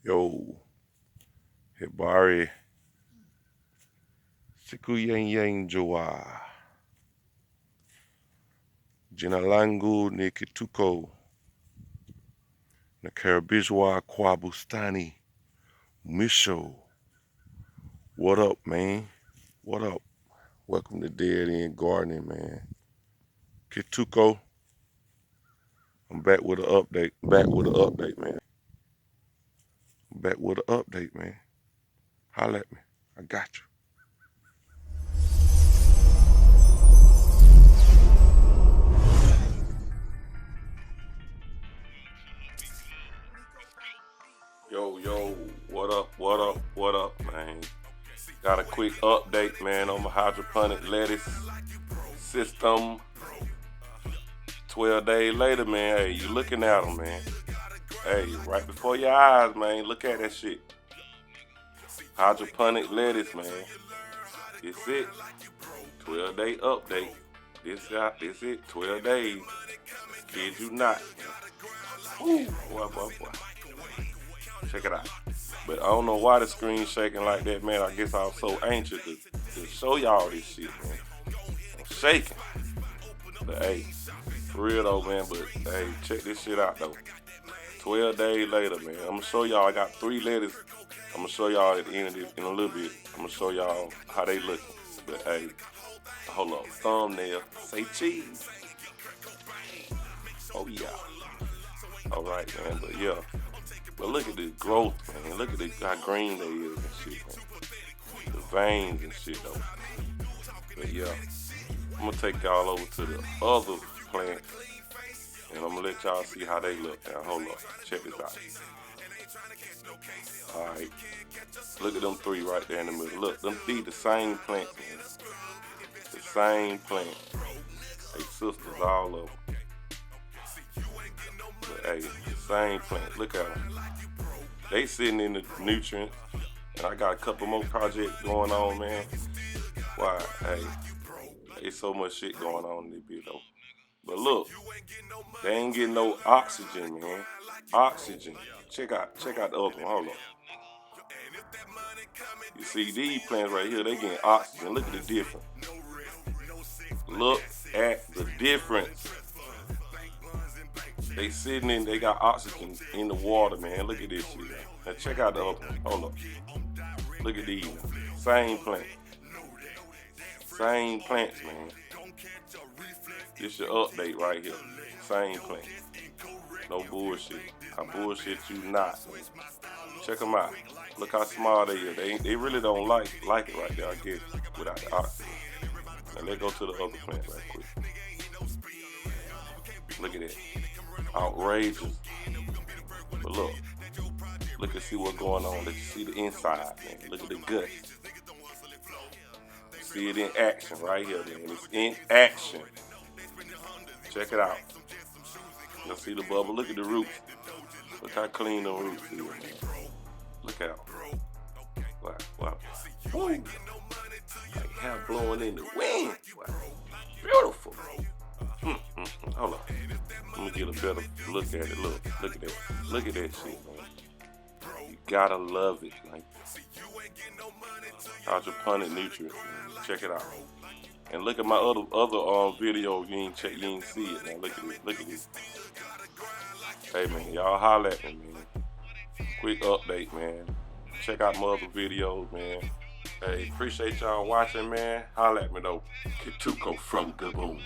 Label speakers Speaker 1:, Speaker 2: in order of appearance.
Speaker 1: Yo, Hibari, siku yang joa. Jina langu ni Kituko, nakaribishwa kwa bustani Misho. What up, man? What up? Welcome to Dead End Gardening, man. Kituko, I'm back with an update. Man. Back with an update, man. Holla at me. I got you. Yo, what up, man? Got a quick update, man, on my hydroponic lettuce system. 12 days later, man, hey, you looking at them, man. Hey, right before your eyes, man, look at that shit. Hydroponic lettuce, man. It's it. 12-day update. This it. 12 days. Kid you not. Woo, boy. Check it out. But I don't know why the screen's shaking like that, man. I guess I was so anxious to show y'all this shit, man. I'm shaking. But hey, for real though, man. But hey, check this shit out though. 12 days later, man. I'm gonna show y'all. I got 3 letters. I'm gonna show y'all at the end of this in a little bit. I'm gonna show y'all how they look. But hey, hold up. Thumbnail. Say cheese. Oh yeah. All right, man. But yeah. But look at the growth, man. Look at how green they is and shit, man. The veins and shit, though. But yeah, I'm gonna take y'all over to the other plant, and I'm gonna let y'all see how they look. Now, hold up, check this out. All right, look at them 3 right there in the middle. Look, them 3 the same plant, man. The same plant. They sisters, all of them. But hey, the same plant. Look at them. They sitting in the nutrients, and I got a couple more projects going on, man. Why? Hey, there's so much shit going on in this bit though. But look, they ain't getting no oxygen, man. Oxygen. Check out the other one. Hold on. You see these plants right here? They getting oxygen. Look at the difference. Look at the difference. They sitting in, they got oxygen in the water, man. Look at this shit. Now check out the other one. Hold up. Look at these. Same plant. Same plants, man. This your update right here. Same plant. No bullshit. I bullshit you not. Check them out. Look how small they are. They really don't like it right there, I guess, without the oxygen. Now let's go to the other plant right quick. Look at that. Outrageous. But look and see what's going on. Let you see the inside, man. Look at the gut. See it in action right here, man. It's in action. Check it out. You'll see the bubble. Look at the roots. Look how clean the roots is, man. Look out. Wow. Woo. Like hair blowing in the wind. Wow. Beautiful. Hold on. Let me get a better look at it. Look at that. Look at that shit, man. You gotta love it. Like hydroponic nutrients, man. Check it out. And look at my other video. You ain't see it, man. Look at this. Hey, man, y'all holla at me, man. Quick update, man. Check out my other videos, man. Hey, appreciate y'all watching, man. Holla at me though. Kituko from GaBon.